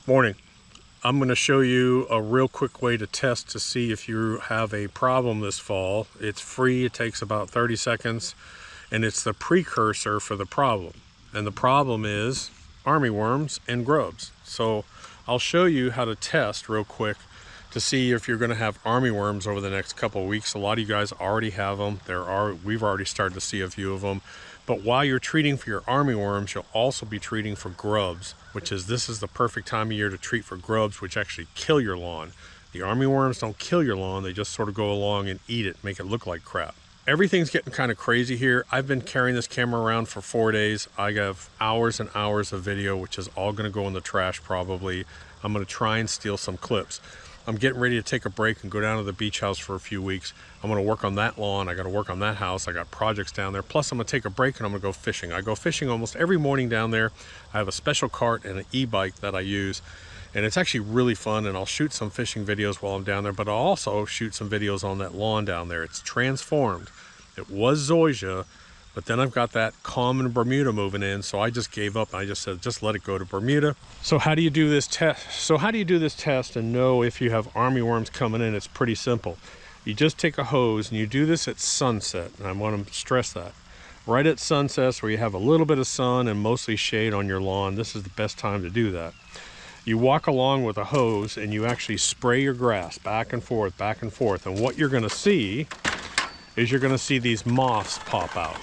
Morning. I'm going to show you a real quick way to test to see if you have a problem this fall. It's free, it takes about 30 seconds, and it's the precursor for the problem. And the problem is armyworms and grubs. So I'll show you how to test real quick to see if you're going to have armyworms over the next couple of weeks. A lot of you guys already have them. We've already started to see a few of them. But while you're treating for your armyworms, you'll also be treating for grubs, this is the perfect time of year to treat for grubs, which actually kill your lawn. The armyworms don't kill your lawn, they just sort of go along and eat it, make it look like crap. Everything's getting kind of crazy here. I've been carrying this camera around for 4 days. I have hours and hours of video, which is all gonna go in the trash probably. I'm gonna try and steal some clips. I'm getting ready to take a break and go down to the beach house for a few weeks. I'm gonna work on that lawn, I gotta work on that house, I got projects down there. Plus I'm gonna take a break and I'm gonna go fishing. I go fishing almost every morning down there. I have a special cart and an e-bike that I use. And it's actually really fun, and I'll shoot some fishing videos while I'm down there, but I'll also shoot some videos on that lawn down there. It's transformed. It was zoysia, but then I've got that common Bermuda moving in, so I just gave up. I just said, just let it go to Bermuda. So how do you do this test and know if you have armyworms coming in? It's pretty simple. You just take a hose, and you do this at sunset, and I want to stress that. Right at sunset, where you have a little bit of sun and mostly shade on your lawn, this is the best time to do that. You walk along with a hose, and you actually spray your grass back and forth, and what you're going to see is you're going to see these moths pop out.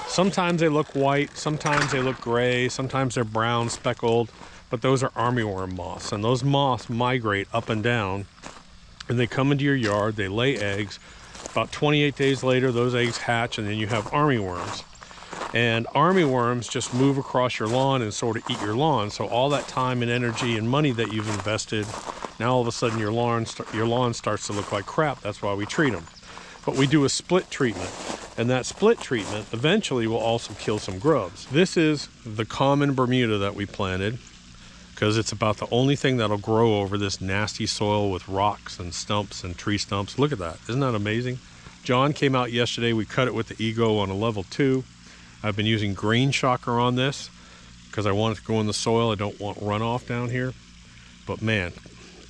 Sometimes they look white, sometimes they look gray, sometimes they're brown speckled, but those are armyworm moths, and those moths migrate up and down, and they come into your yard, they lay eggs. About 28 days later, those eggs hatch, and then you have armyworms. And armyworms just move across your lawn and sort of eat your lawn. So all that time and energy and money that you've invested, now all of a sudden your lawn starts to look like crap. That's why we treat them. But we do a split treatment, and that split treatment eventually will also kill some grubs. This is the common Bermuda that we planted, because it's about the only thing that'll grow over this nasty soil with rocks and stumps and tree stumps. Look at that, isn't that amazing? John came out yesterday, we cut it with the Ego on a level 2. I've been using green shocker on this because I want it to go in the soil. I don't want runoff down here. But man,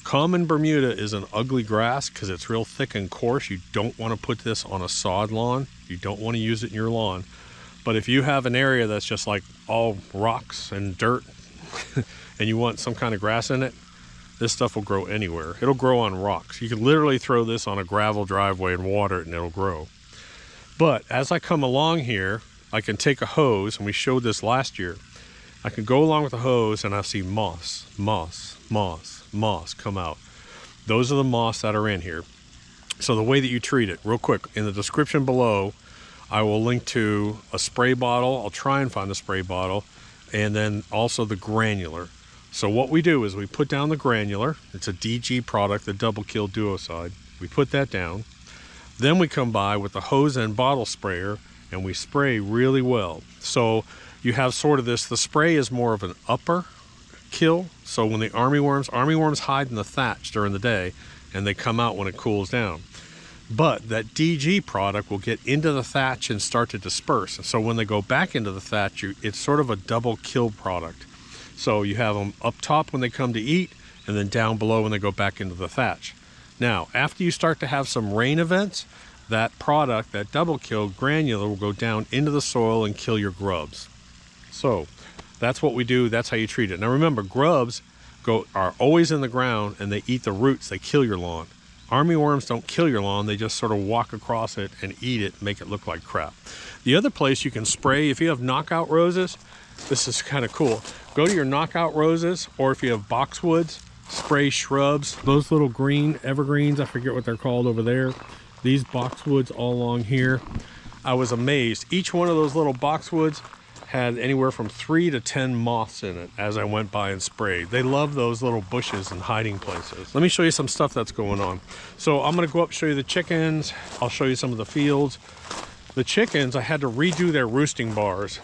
common Bermuda is an ugly grass because it's real thick and coarse. You don't want to put this on a sod lawn. You don't want to use it in your lawn. But if you have an area that's just like all rocks and dirt and you want some kind of grass in it, this stuff will grow anywhere. It'll grow on rocks. You can literally throw this on a gravel driveway and water it and it'll grow. But as I come along here, I can take a hose, and we showed this last year. I can go along with a hose and I see moss come out. Those are the moss that are in here. So the way that you treat it, real quick, in the description below, I will link to a spray bottle. I'll try and find the spray bottle, and then also the granular. So what we do is we put down the granular. It's a DG product, the Double Kill Duocide. We put that down. Then we come by with the hose and bottle sprayer, and we spray really well. So you have sort of this, the spray is more of an upper kill. So when the armyworms hide in the thatch during the day, and they come out when it cools down. But that DG product will get into the thatch and start to disperse. And so when they go back into the thatch, it's sort of a double kill product. So you have them up top when they come to eat, and then down below when they go back into the thatch. Now, after you start to have some rain events, that product, that double kill granular, will go down into the soil and kill your grubs. So that's what we do. That's how you treat it. Now remember, grubs are always in the ground, and they eat the roots. They kill your lawn. Armyworms don't kill your lawn. They just sort of walk across it and eat it and make it look like crap. The other place you can spray, if you have knockout roses, this is kind of cool. Go to your knockout roses, or if you have boxwoods, spray shrubs. Those little green evergreens, I forget what they're called over there. These boxwoods all along here. I was amazed. Each one of those little boxwoods had anywhere from 3 to 10 moths in it as I went by and sprayed. They love those little bushes and hiding places. Let me show you some stuff that's going on. So I'm gonna go up and show you the chickens. I'll show you some of the fields. The chickens, I had to redo their roosting bars.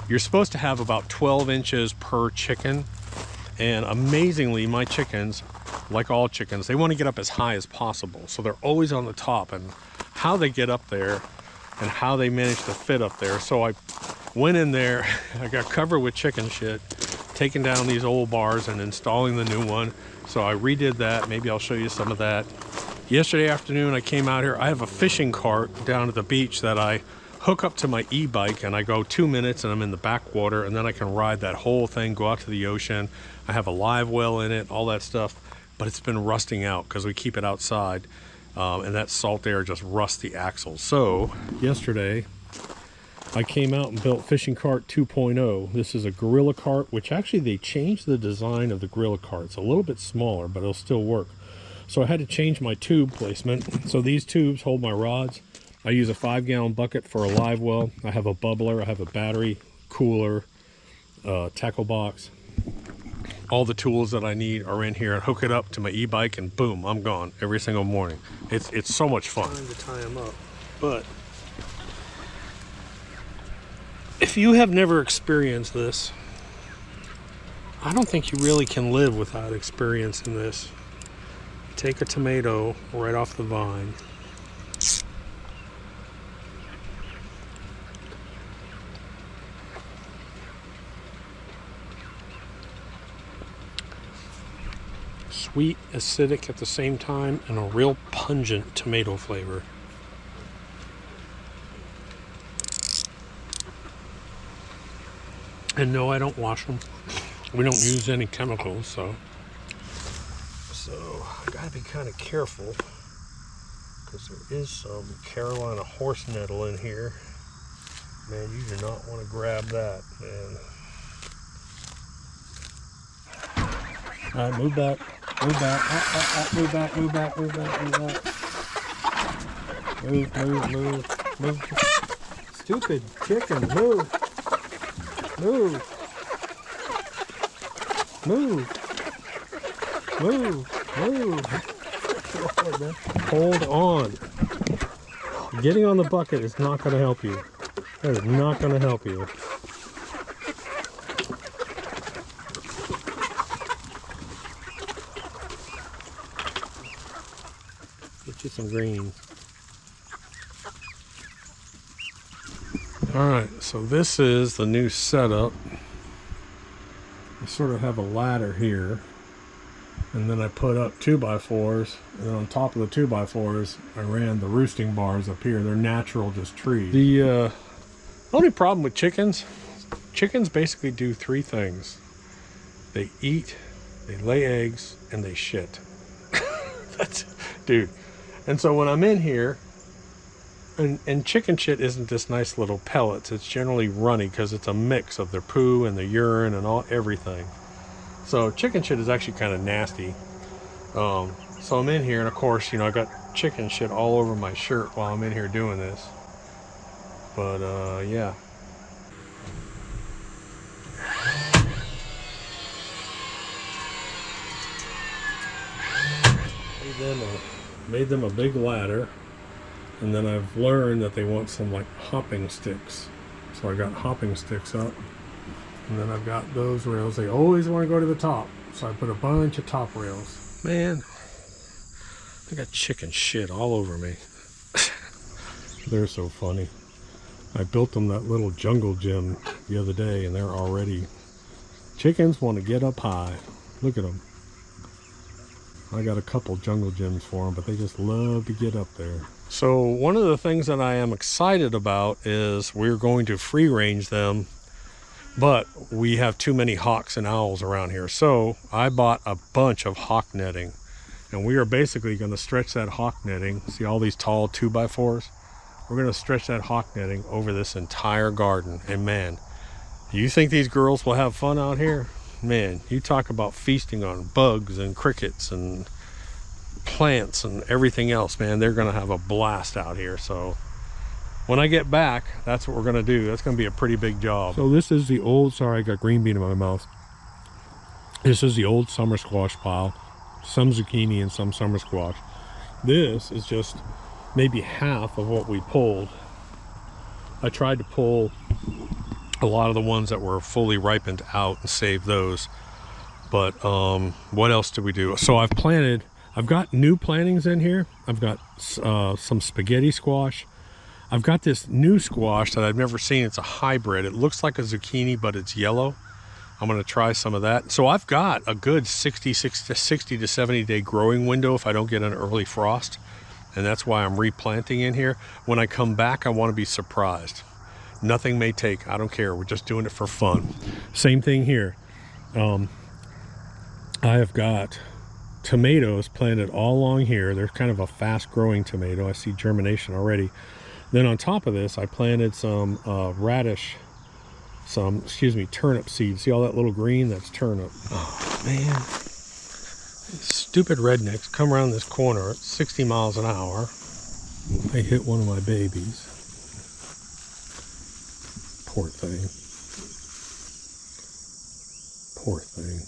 You're supposed to have about 12 inches per chicken. And amazingly, my chickens, like all chickens, they want to get up as high as possible. So they're always on the top, and how they get up there and how they manage to fit up there. So I went in there, I got covered with chicken shit, taking down these old bars and installing the new one. So I redid that. Maybe I'll show you some of that. Yesterday afternoon, I came out here. I have a fishing cart down at the beach that I hook up to my e-bike, and I go 2 minutes and I'm in the backwater, and then I can ride that whole thing, go out to the ocean. I have a live well in it, all that stuff, but it's been rusting out because we keep it outside, and that salt air just rusts the axles. So yesterday I came out and built Fishing Cart 2.0. This is a Gorilla Cart, which actually they changed the design of the Gorilla Cart. It's a little bit smaller, but it'll still work. So I had to change my tube placement. So these tubes hold my rods. I use a 5-gallon bucket for a live well. I have a bubbler, I have a battery, cooler, tackle box. All the tools that I need are in here. I hook it up to my e-bike and boom, I'm gone every single morning. It's so much fun. Time to tie them up. But if you have never experienced this, I don't think you really can live without experiencing this. Take a tomato right off the vine. Sweet, acidic at the same time, and a real pungent tomato flavor. And no, I don't wash them. We don't use any chemicals, so I gotta be kind of careful because there is some Carolina horse nettle in here. Man, you do not want to grab that, man. All right, move back. Move back. Move back. Move back. Move back. Move back. Move. Stupid chicken. Move. Move. Hold on. Getting on the bucket is not going to help you. That is not going to help you. Get you some greens. Alright, so this is the new setup. I sort of have a ladder here, and then I put up 2x4s, and then on top of the 2x4s I ran the roosting bars up here. They're natural, just trees. The only problem with chickens basically do 3 things. They eat, they lay eggs, and they shit. That's, dude. And so when I'm in here, and chicken shit isn't this nice little pellets. It's generally runny because it's a mix of their poo and the urine and everything. So chicken shit is actually kind of nasty. So I'm in here, and of course, you know, I got chicken shit all over my shirt while I'm in here doing this. But yeah. Made them a big ladder, and then I've learned that they want some like hopping sticks. So I got hopping sticks up, and then I've got those rails. They always want to go to the top, so I put a bunch of top rails. Man, I got chicken shit all over me. They're so funny. I built them that little jungle gym the other day, and they're already... Chickens want to get up high. Look at them. I got a couple jungle gyms for them, but they just love to get up there. So one of the things that I am excited about is we're going to free range them, but we have too many hawks and owls around here. So I bought a bunch of hawk netting, and we are basically going to stretch that hawk netting. See all these tall 2x4s? We're going to stretch that hawk netting over this entire garden. And man, you think these girls will have fun out here? Man, you talk about feasting on bugs and crickets and plants and everything else, man. They're gonna have a blast out here. So when I get back, that's what we're gonna do. That's gonna be a pretty big job. So this is the old, sorry, I got green bean in my mouth. This is the old summer squash pile. Some zucchini and some summer squash. This is just maybe half of what we pulled. I tried to pull a lot of the ones that were fully ripened out and save those, but what else did we do? So I've got new plantings in here. I've got some spaghetti squash. I've got this new squash that I've never seen. It's a hybrid. It looks like a zucchini, but it's yellow. I'm going to try some of that. So I've got a good 60 to 70 day growing window if I don't get an early frost. And that's why I'm replanting in here. When I come back, I want to be surprised. Nothing may take, I don't care. We're just doing it for fun. Same thing here. I have got tomatoes planted all along here. They're kind of a fast growing tomato. I see germination already. Then on top of this, I planted some turnip seeds. See all that little green? That's turnip. Oh man, stupid rednecks come around this corner at 60 miles an hour. They hit one of my babies. Poor thing. Poor thing.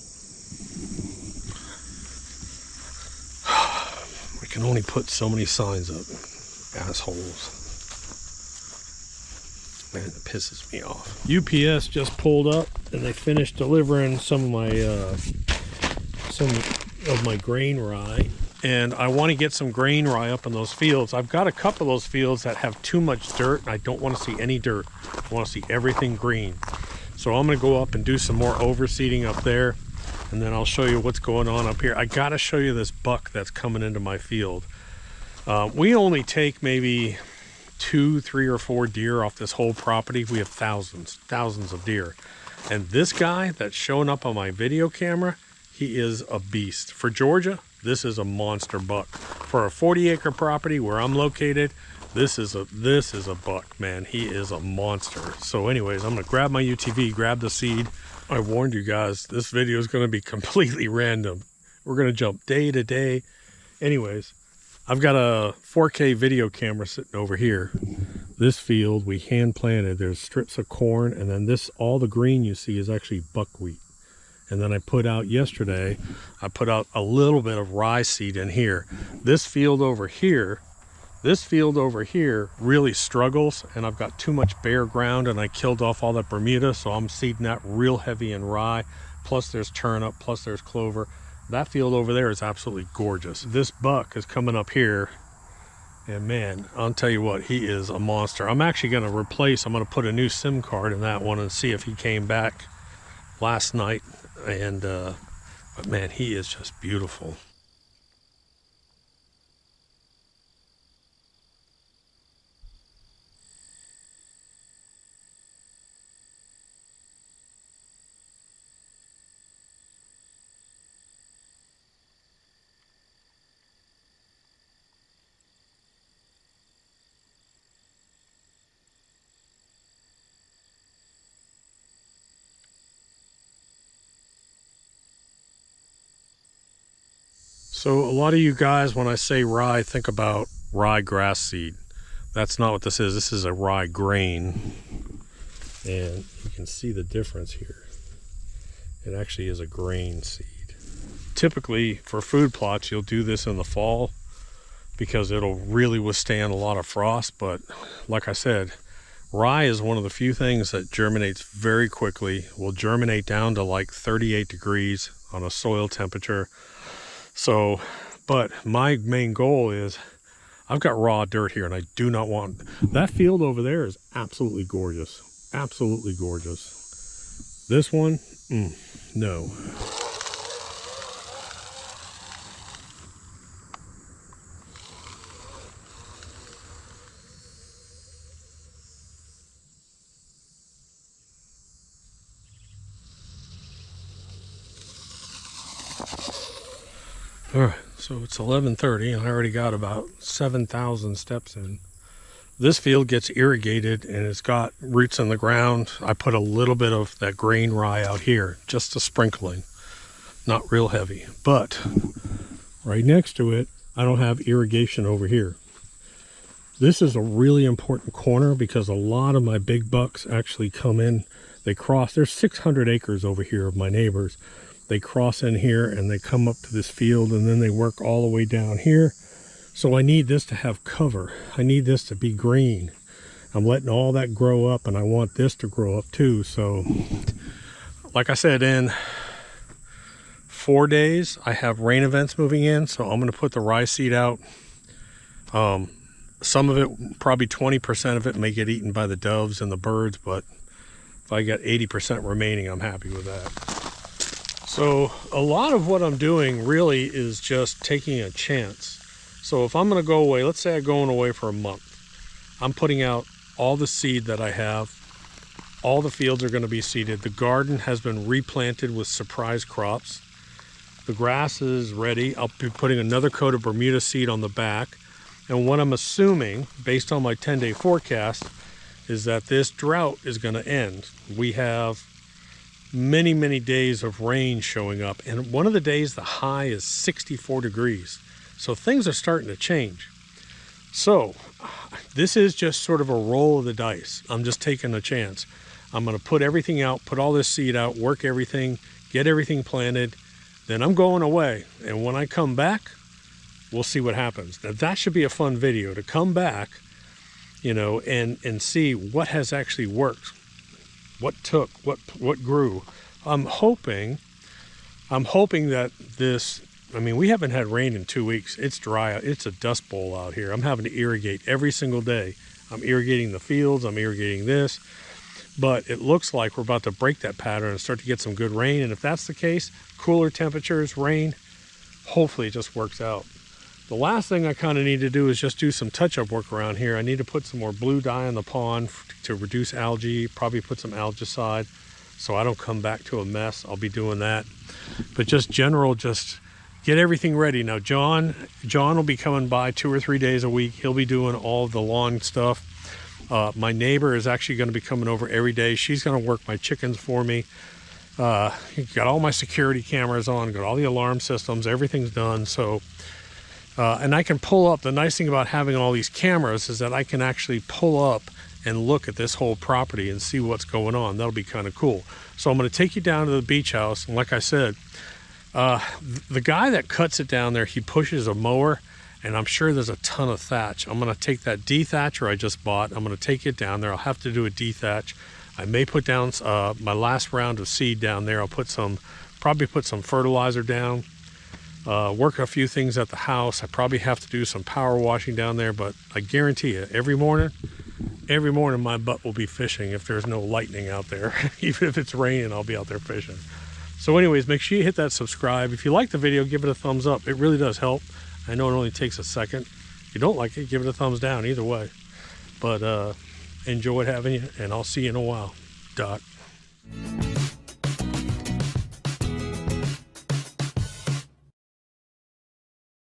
We can only put so many signs up. Assholes. Man, it pisses me off. UPS just pulled up and they finished delivering some of my grain rye. And I want to get some grain rye up in those fields. I've got a couple of those fields that have too much dirt and I don't want to see any dirt. I want to see everything green. So I'm going to go up and do some more overseeding up there. And then I'll show you what's going on up here. I got to show you this buck that's coming into my field. We only take maybe 2, 3, or 4 deer off this whole property. We have thousands of deer. And this guy that's showing up on my video camera, he is a beast. For Georgia, this is a monster buck. For a 40-acre property where I'm located, this is a buck, man. He is a monster. So anyways, I'm gonna grab my UTV, grab the seed. I warned you guys, this video is gonna be completely random. We're gonna jump day to day. Anyways, I've got a 4K video camera sitting over here. This field we hand planted. There's strips of corn, and then all the green you see is actually buckwheat. And then I put out yesterday, I put out a little bit of rye seed in here. This field over here really struggles, and I've got too much bare ground, and I killed off all that Bermuda, so I'm seeding that real heavy in rye. Plus there's turnip, plus there's clover. That field over there is absolutely gorgeous. This buck is coming up here, and man, I'll tell you what, he is a monster. I'm actually going to I'm going to put a new SIM card in that one and see if he came back last night. And but man, he is just beautiful. So a lot of you guys, when I say rye, think about rye grass seed. That's not what this is. This is a rye grain. And you can see the difference here. It actually is a grain seed. Typically, for food plots, you'll do this in the fall because it'll really withstand a lot of frost. But like I said, rye is one of the few things that germinates very quickly. Will germinate down to like 38 degrees on a soil temperature. So, but my main goal is I've got raw dirt here and I do not want that field over there is absolutely gorgeous. Absolutely gorgeous. This one, no. All right, so it's 11:30 and I already got about 7,000 steps in. This field gets irrigated and it's got roots in the ground. I put a little bit of that grain rye out here, just a sprinkling, not real heavy. But right next to it, I don't have irrigation over here. This is a really important corner because a lot of my big bucks actually come in. They cross, there's 600 acres over here of my neighbors. They cross in here and they come up to this field and then they work all the way down here. So I need this to have cover. I need this to be green. I'm letting all that grow up and I want this to grow up too. So like I said, in 4 days, I have rain events moving in. So I'm going to put the rye seed out. Some of it, probably 20% of it may get eaten by the doves and the birds, but If I got 80% remaining, I'm happy with that. So a lot of what I'm doing really is just taking a chance. So if I'm going to go away, let's say I'm going away for a month, I'm putting out all the seed that I have. All the fields are going to be seeded. The garden has been replanted with surprise crops. The grass is ready. I'll be putting another coat of Bermuda seed on the back. And what I'm assuming, based on my 10-day forecast, is that this drought is going to end. We have many, many days of rain showing up. And one of the days, the high is 64 degrees. So things are starting to change. So this is just sort of a roll of the dice. I'm just taking a chance. I'm going to put everything out, put all this seed out, work everything, get everything planted. Then I'm going away. And when I come back, we'll see what happens. Now that should be a fun video to come back, you know, and see what has actually worked, what took, what grew. I'm hoping that this, I mean, we haven't had rain in 2 weeks. It's dry. It's a dust bowl out here. I'm having to irrigate every single day. I'm irrigating the fields. I'm irrigating this. But it looks like we're about to break that pattern and start to get some good rain. And if that's the case, cooler temperatures, rain, hopefully it just works out. The last thing I kind of need to do is just do some touch-up work around here. I need to put some more blue dye in the pond to reduce algae, probably put some algicide so I don't come back to a mess. I'll be doing that. But just general, just get everything ready. Now John will be coming by 2 or 3 days a week. He'll be doing all the lawn stuff. My neighbor is actually going to be coming over every day. She's going to work my chickens for me. Got all my security cameras on, got all the alarm systems, everything's done. So, and I can pull up, the nice thing about having all these cameras is that I can actually pull up and look at this whole property and see what's going on. That'll be kind of cool. So I'm going to take you down to the beach house. And like I said, the guy that cuts it down there, he pushes a mower. And I'm sure there's a ton of thatch. I'm gonna take that dethatcher I just bought. I'm gonna take it down there. I'll have to do a dethatch. I may put down my last round of seed down there. I'll probably put some fertilizer down, work a few things at the house. I probably have to do some power washing down there, but I guarantee you, every morning my butt will be fishing if there's no lightning out there. Even if it's raining, I'll be out there fishing. So anyways, make sure you hit that subscribe. If you like the video, give it a thumbs up. It really does help. I know it only takes a second. If you don't like it, give it a thumbs down either way. But enjoyed having you, and I'll see you in a while. Doc.